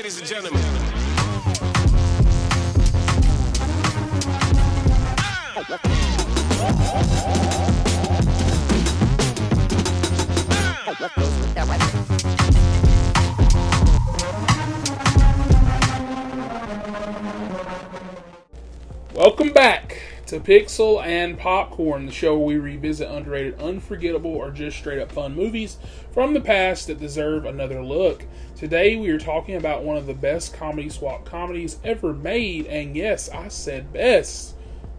Ladies and gentlemen. Welcome back to Pixel and Popcorn, the show where we revisit underrated, unforgettable, or just straight up fun movies from the past that deserve another look. Today we are talking about one of the best comedy swap comedies ever made, and yes, I said best.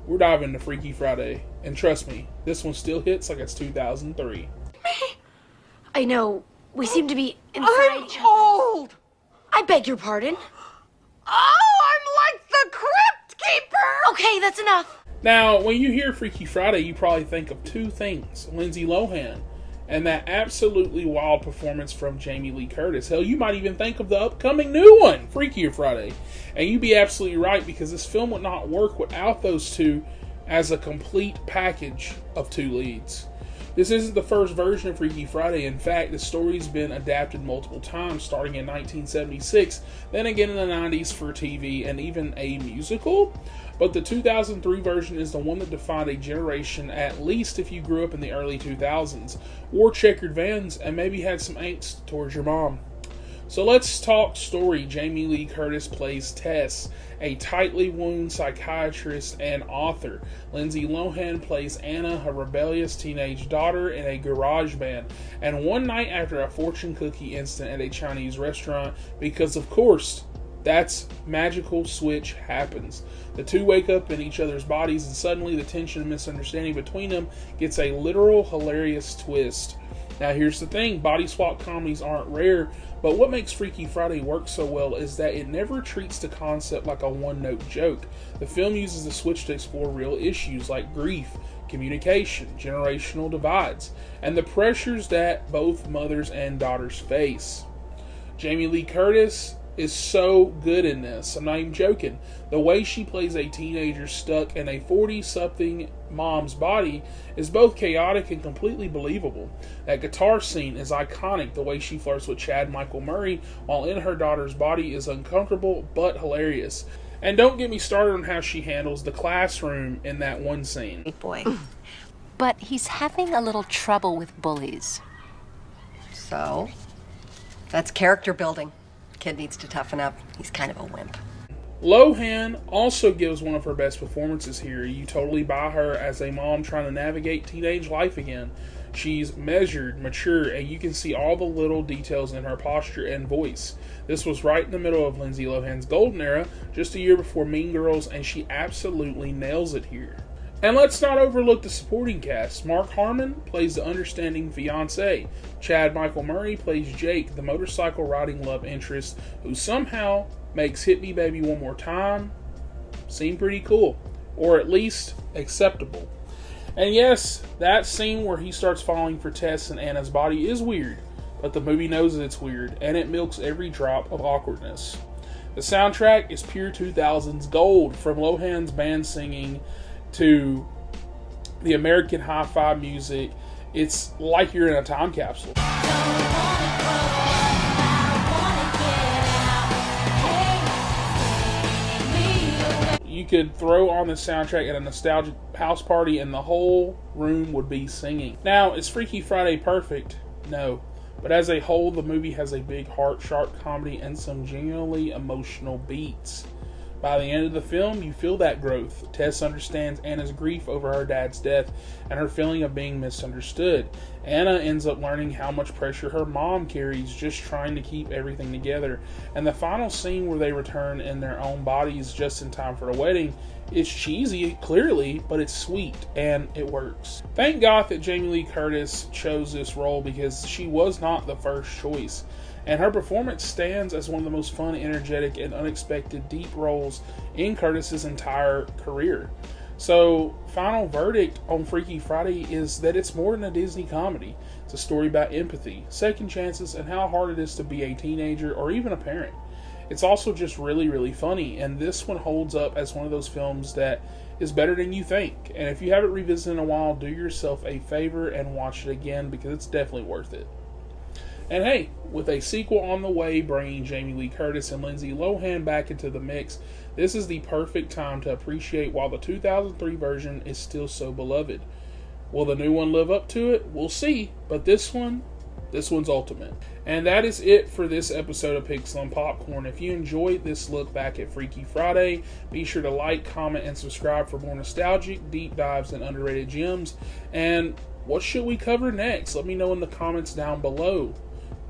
We're diving into Freaky Friday, and trust me, this one still hits like it's 2003. I know, we seem to be inside each other. Old! I beg your pardon? Oh, I'm like the Crypt Keeper! Okay, that's enough. Now, when you hear Freaky Friday, you probably think of two things. Lindsay Lohan, and that absolutely wild performance from Jamie Lee Curtis. Hell, you might even think of the upcoming new one, Freakier Friday. And you'd be absolutely right, because this film would not work without those two as a complete package of two leads. This isn't the first version of Freaky Friday. In fact, the story's been adapted multiple times, starting in 1976, then again in the 90s for TV, and even a musical. But the 2003 version is the one that defined a generation, at least if you grew up in the early 2000s, wore checkered Vans, and maybe had some angst towards your mom. So let's talk story. Jamie Lee Curtis plays Tess, a tightly wound psychiatrist and author. Lindsay Lohan plays Anna, a rebellious teenage daughter in a garage band. And one night after a fortune cookie incident at a Chinese restaurant, because of course, that's magical switch happens. The two wake up in each other's bodies, and suddenly the tension and misunderstanding between them gets a literal hilarious twist. Now here's the thing, body swap comedies aren't rare, but what makes Freaky Friday work so well is that it never treats the concept like a one-note joke. The film uses the switch to explore real issues like grief, communication, generational divides, and the pressures that both mothers and daughters face. Jamie Lee Curtis is so good in this. I'm not even joking. The way she plays a teenager stuck in a 40-something mom's body is both chaotic and completely believable. That guitar scene is iconic. The way she flirts with Chad Michael Murray while in her daughter's body is uncomfortable but hilarious. And don't get me started on how she handles the classroom in that one scene. Great boy. But he's having a little trouble with bullies. So, that's character building. Kid needs to toughen up. He's kind of a wimp. Lohan also gives one of her best performances here. You totally buy her as a mom trying to navigate teenage life again. She's measured, mature, and you can see all the little details in her posture and voice. This was right in the middle of Lindsay Lohan's golden era, just a year before Mean Girls, and she absolutely nails it here. And let's not overlook the supporting cast. Mark Harmon plays the understanding fiancé. Chad Michael Murray plays Jake, the motorcycle riding love interest, who somehow makes Hit Me Baby One More Time seem pretty cool, or at least acceptable. And yes, that scene where he starts falling for Tess and Anna's body is weird, but the movie knows that it's weird, and it milks every drop of awkwardness. The soundtrack is pure 2000s gold, from Lohan's band singing to the American hi-fi music. It's like you're in a time capsule. You could throw on the soundtrack at a nostalgic house party and the whole room would be singing. Now, is Freaky Friday perfect? No. But as a whole, the movie has a big heart, sharp comedy, and some genuinely emotional beats. By the end of the film, you feel that growth. Tess understands Anna's grief over her dad's death and her feeling of being misunderstood. Anna ends up learning how much pressure her mom carries just trying to keep everything together. And the final scene where they return in their own bodies just in time for the wedding is cheesy, clearly, but it's sweet, and it works. Thank God that Jamie Lee Curtis chose this role, because she was not the first choice. And her performance stands as one of the most fun, energetic, and unexpected deep roles in Curtis's entire career. So, final verdict on Freaky Friday is that it's more than a Disney comedy. It's a story about empathy, second chances, and how hard it is to be a teenager or even a parent. It's also just really, really funny, and this one holds up as one of those films that is better than you think. And if you haven't revisited in a while, do yourself a favor and watch it again, because it's definitely worth it. And hey, with a sequel on the way bringing Jamie Lee Curtis and Lindsay Lohan back into the mix, this is the perfect time to appreciate why the 2003 version is still so beloved. Will the new one live up to it? We'll see, but this one's ultimate. And that is it for this episode of Pixel and Popcorn. If you enjoyed this look back at Freaky Friday, be sure to like, comment, and subscribe for more nostalgic deep dives and underrated gems. And what should we cover next? Let me know in the comments down below.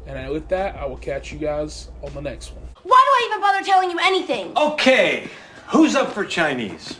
And with that, I will catch you guys on the next one. Why do I even bother telling you anything? Okay, who's up for Chinese?